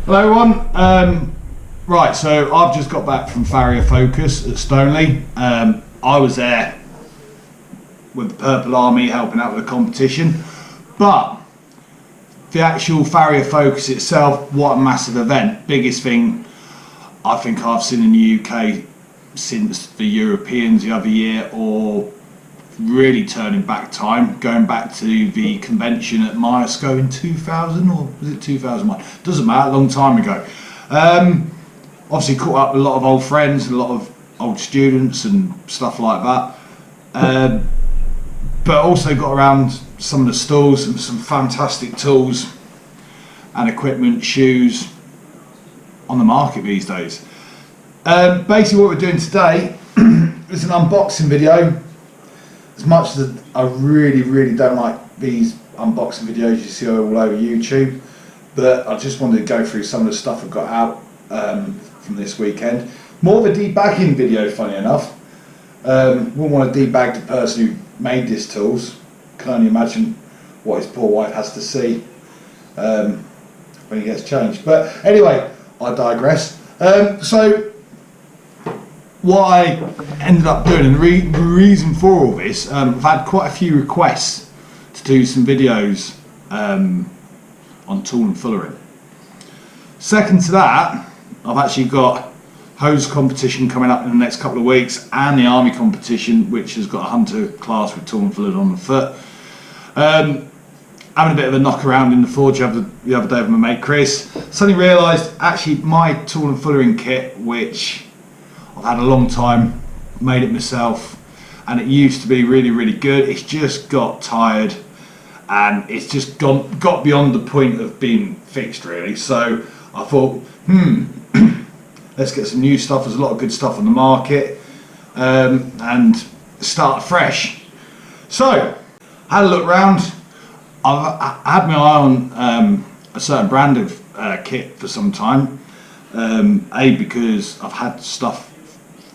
Hello everyone. Right, so I've just got back from Farrier Focus at Stoneleigh. I was there with the Purple Army helping out with the competition, but the actual Farrier Focus itself, what a massive event. Biggest thing I think I've seen in the UK since the Europeans the other year, or really turning back time, going back to the convention at Myerscough in 2000, or was it 2001? Doesn't matter, a long time ago. Obviously caught up with a lot of old friends, a lot of old students and stuff like that. But also got around some of the stalls and some fantastic tools and equipment, shoes on the market these days. Basically what we're doing today is an unboxing video. As much as I really don't like these unboxing videos you see all over YouTube, but I just wanted to go through some of the stuff I've got out from this weekend. More of a debagging video, funny enough. Wouldn't want to debag the person who made these tools. Can only imagine what his poor wife has to see when he gets changed. But anyway, I digress. So what I ended up doing, and the reason for all this, I've had quite a few requests to do some videos on tool and fullering. Second to that, I've actually got hose competition coming up in the next couple of weeks, and the army competition, which has got a hunter class with tool and fullering on the foot. Having a bit of a knock around in the forge the other day with my mate Chris, suddenly realised actually my tool and fullering kit, which I've had a long time, made it myself, and it used to be really good. It's just got tired and it's just got beyond the point of being fixed really. So I thought, let's get some new stuff. There's a lot of good stuff on the market, and start fresh. So had a look around. I had my eye on a certain brand of kit for some time. Because I've had stuff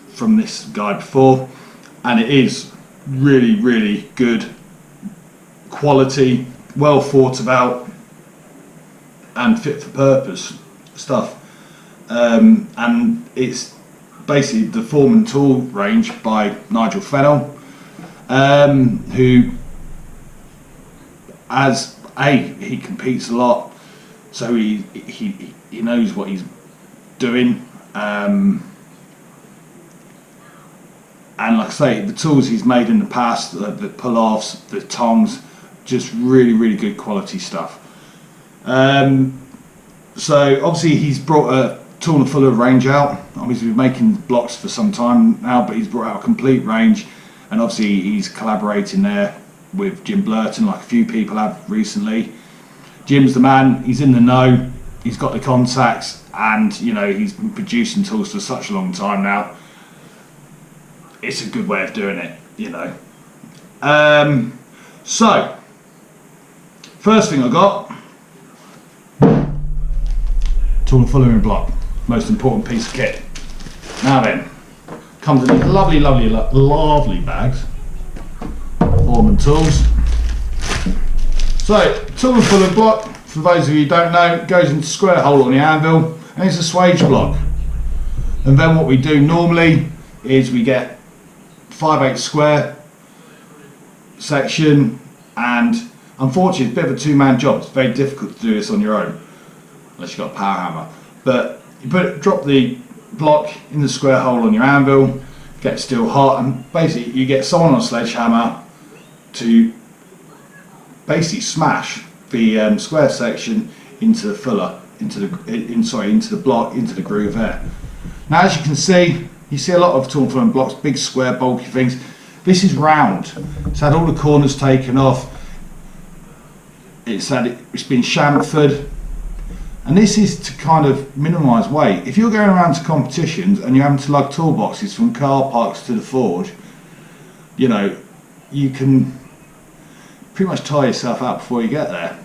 from this guy before, and it is really good quality, well thought about and fit for purpose stuff. And it's basically the Foremans Tools range by Nigel Fennel, who, as he competes a lot, so he knows what he's doing, and like I say, the tools he's made in the past, the pull-offs, the tongs, just really good quality stuff. So obviously he's brought a tool and fuller range out. Obviously we've been making blocks for some time now, but he's brought out a complete range, and obviously he's collaborating there with Jim Burton, like a few people have recently. Jim's the man, he's in the know, he's got the contacts, and you know, he's been producing tools for such a long time now. It's a good way of doing it, you know. So first thing I got, tool and fullering block, most important piece of kit. Now then, comes in these lovely bags, Foremans Tools. So tool and fullering block, for those of you who don't know, goes into a square hole on the anvil, and it's a swage block. And then what we do normally is we get 5/8 square section, and unfortunately it's a bit of a two-man job. It's very difficult to do this on your own unless you've got a power hammer. But you drop the block in the square hole on your anvil, get it still hot, and basically you get someone on a sledgehammer to basically smash the square section into the fuller, into the block, into the groove there. Now as you can see, you see a lot of tool and fullering blocks, big square bulky things. This is round. It's had all the corners taken off. It's been chamfered, and this is to kind of minimise weight. If you're going around to competitions and you're having to lug toolboxes from car parks to the forge, you know, you can pretty much tire yourself out before you get there.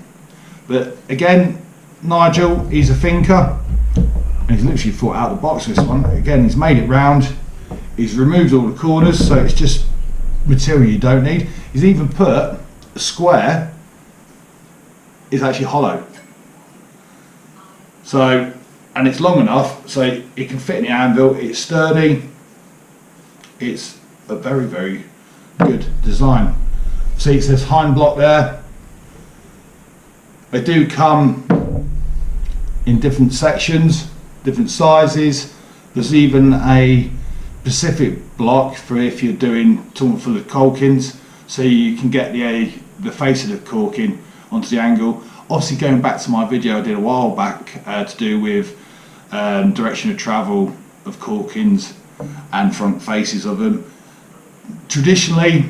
But again, Nigel, he's a thinker. And he's literally thought out the box with this one. Again, he's made it round. He's removed all the corners, so it's just material you don't need. He's even put a square is actually hollow. So, and it's long enough so it can fit in the anvil. It's sturdy. It's a very, very good design. See, it says Hind block there. They do come in different sections, different sizes. There's even a Pacific block for if you're doing tool and fuller caulkins, so you can get the face of the caulking onto the angle. Obviously, going back to my video I did a while back to do with direction of travel of caulkins and front faces of them. Traditionally,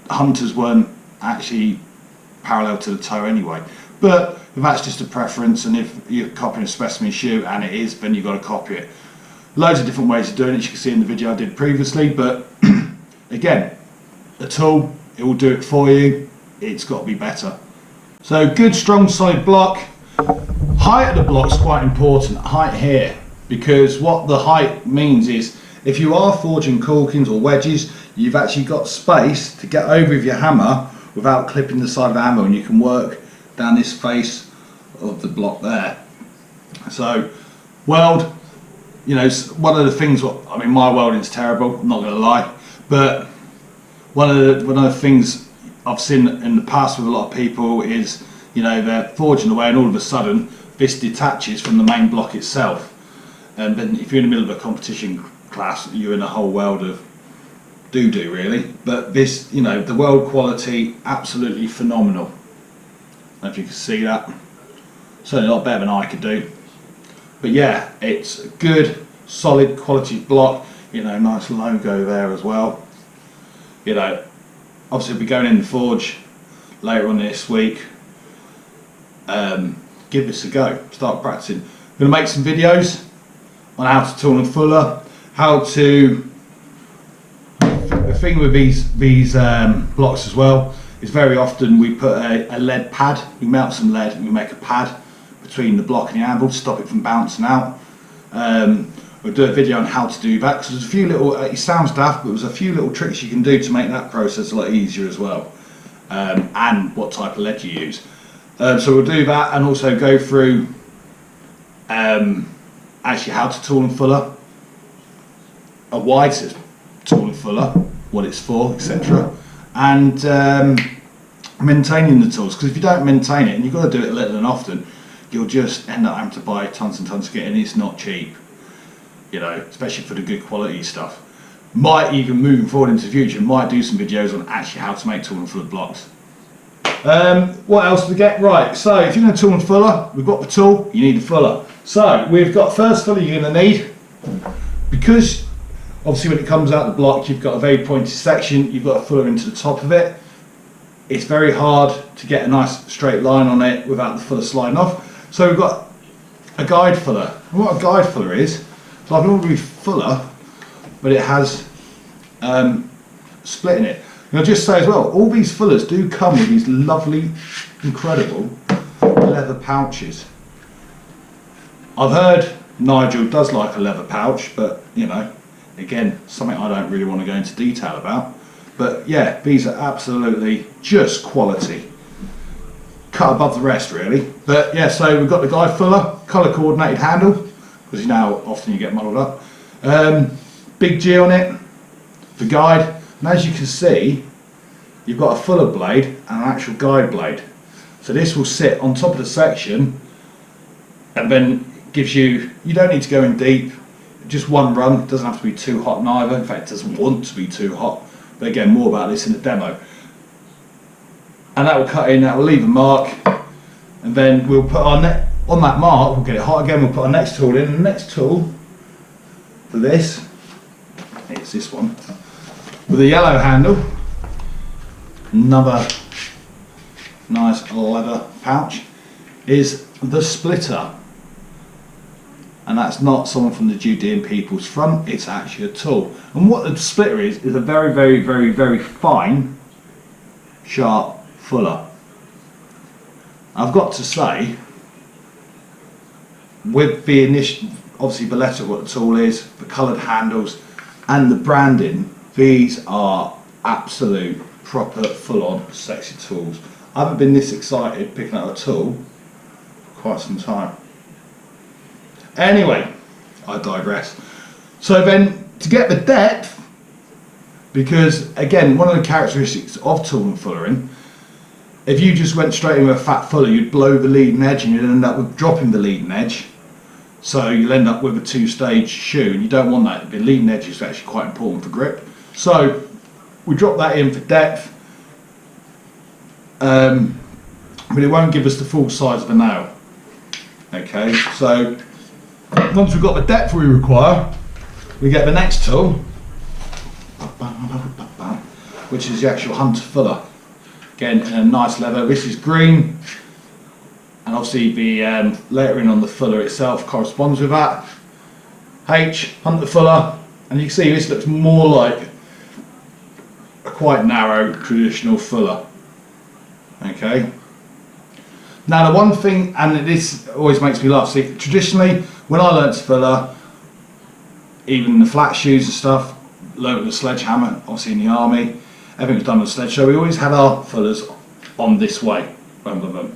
hunters weren't actually parallel to the toe anyway, but if that's just a preference, and if you're copying a specimen shoe and it is, then you've got to copy it. Loads of different ways of doing it, as you can see in the video I did previously, but again, a tool, it will do it for you. It's got to be better. So good, strong, solid block. Height of the block is quite important, height here, because what the height means is if you are forging caulkins or wedges, you've actually got space to get over with your hammer without clipping the side of the anvil, and you can work down this face of the block there. So weld, you know, one of the things, I mean, my welding's terrible, I'm not going to lie, but one of the things I've seen in the past with a lot of people is, you know, they're forging away and all of a sudden this detaches from the main block itself, and then if you're in the middle of a competition class, you're in a whole world of doo-doo really. But this, you know, the weld quality, absolutely phenomenal. I don't know if you can see that, certainly a lot better than I could do. But yeah, it's a good, solid, quality block. You know, nice logo there as well. You know, obviously we'll be going in the forge later on this week. Give this a go, start practicing. I'm going to make some videos on how to tool and fuller, how to, the thing with these blocks as well is very often we put a lead pad, we melt some lead and we make a pad between the block and the anvil to stop it from bouncing out. We'll do a video on how to do that, because there's a few little, it sounds daft, but there's a few little tricks you can do to make that process a lot easier as well, and what type of lead you use. So we'll do that, and also go through actually how to tool and fuller, a wide tool and fuller, what it's for, etc. And maintaining the tools, because if you don't maintain it, and you've got to do it little and often, you'll just end up having to buy tons and tons of kit, and it's not cheap, you know, especially for the good quality stuff. Might even, moving forward into the future, might do some videos on actually how to make tool and fuller blocks. What else do we get? Right, so if you're going to tool and fuller, we've got the tool, you need a fuller. So we've got first fuller you're going to need, because obviously when it comes out the block you've got a very pointy section, you've got a fuller into the top of it. It's very hard to get a nice straight line on it without the fuller sliding off. So we've got a guide fuller. And what a guide fuller is, it's like an ordinary fuller, but it has split in it. And I'll just say as well, all these fullers do come with these lovely, incredible leather pouches. I've heard Nigel does like a leather pouch, but you know, again, something I don't really want to go into detail about. But yeah, these are absolutely just quality. Cut above the rest really. But yeah, so we've got the guide fuller, colour coordinated handle, because you know often you get muddled up. Big G on it, the guide. And as you can see, you've got a fuller blade and an actual guide blade. So this will sit on top of the section, and then gives you, you don't need to go in deep, just one run, it doesn't have to be too hot neither, in fact it doesn't want to be too hot, but again, more about this in the demo. And that will cut in, that will leave a mark, and then we'll put our on that mark, we'll get it hot again, we'll put our next tool in, and the next tool for this, it's this one, with a yellow handle, another nice leather pouch, is the splitter. And that's not someone from the Judean people's front, it's actually a tool. And what the splitter is a very, very, very, very fine, sharp fuller. I've got to say, with the initial, obviously the letter of what the tool is, the coloured handles, and the branding, these are absolute, proper, full-on, sexy tools. I haven't been this excited picking up a tool for quite some time. Anyway, I digress. So then, to get the depth, because again, one of the characteristics of tool and fullering, if you just went straight in with a fat fuller, you'd blow the leading edge and you'd end up with dropping the leading edge. So you'll end up with a two-stage shoe, and you don't want that. The leading edge is actually quite important for grip. So we drop that in for depth, but it won't give us the full size of a nail. Okay, so once we've got the depth we require, we get the next tool, which is the actual hunter fuller. Again, in a nice leather. This is green, and obviously the lettering on the fuller itself corresponds with that. H, hunter fuller, and you can see this looks more like a quite narrow traditional fuller. Okay. Now the one thing, and this always makes me laugh, see, traditionally when I learnt to fuller, even the flat shoes and stuff, learnt with a sledgehammer, obviously in the army, everything was done with a sledge, so we always had our fullers on this way. Boom, boom, boom.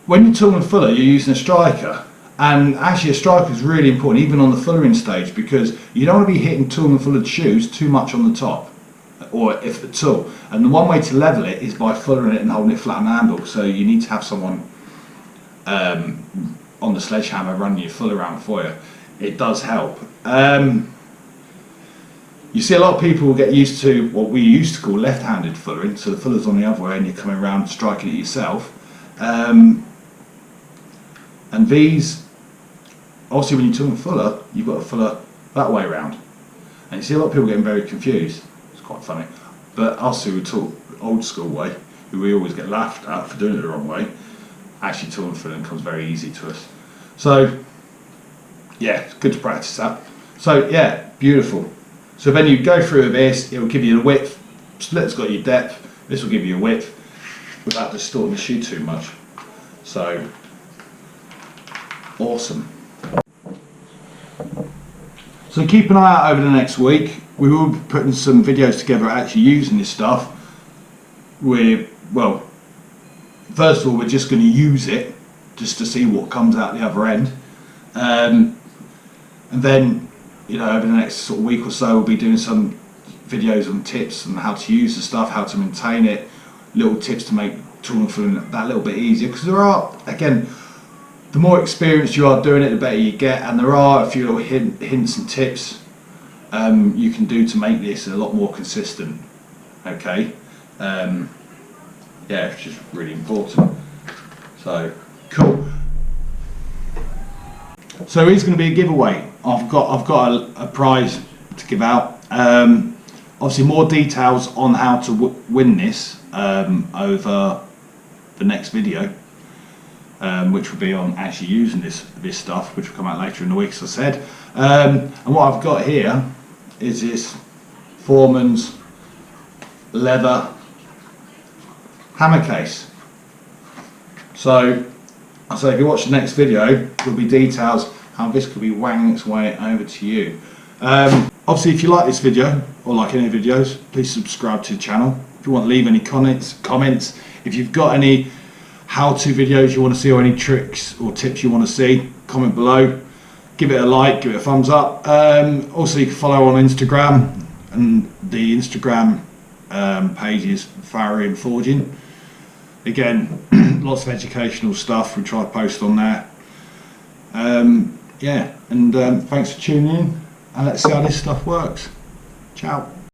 When you're tooling a fuller, you're using a striker, and actually a striker is really important, even on the fullering stage, because you don't want to be hitting tool and fullered shoes too much on the top, or if at all. And the one way to level it is by fullering it and holding it flat on the handle, so you need to have someone on the sledgehammer running your fuller around for you. It does help. You see a lot of people will get used to what we used to call left-handed fullering, so the fuller's on the other way and you're coming around striking it yourself. And these, obviously when you're tooling fuller, you've got a fuller that way around. And you see a lot of people getting very confused. It's quite funny. But us who were taught old school way, who we always get laughed at for doing it the wrong way, actually tooling fulling comes very easy to us. So yeah, it's good to practice that. So yeah, beautiful. So then you go through this, it will give you the width, split's got your depth, this will give you a width without distorting the shoe too much. So, awesome. So keep an eye out over the next week. We will be putting some videos together actually using this stuff. Well, first of all, we're just going to use it just to see what comes out the other end. And then, you know, over the next sort of week or so, we'll be doing some videos on tips on how to use the stuff, how to maintain it, little tips to make tooling fulling that little bit easier. Because there are, again, the more experienced you are doing it, the better you get, and there are a few little hints and tips you can do to make this a lot more consistent. Okay, yeah, it's just really important. So cool. So it's going to be a giveaway. I've got a prize to give out. Obviously, more details on how to win this over the next video, which will be on actually using this stuff, which will come out later in the week, as I said. And what I've got here is this Foremans leather hammer case. So if you watch the next video, there'll be details how this could be wanging its way over to you. Obviously, if you like this video or like any videos, please subscribe to the channel. If you want to leave any comments, if you've got any how-to videos you want to see or any tricks or tips you want to see, comment below. Give it a like, give it a thumbs up. Also, you can follow on Instagram, and the Instagram page is Foremans Forging. Again, lots of educational stuff we try to post on there. Yeah, and thanks for tuning in, and let's see how this stuff works. Ciao.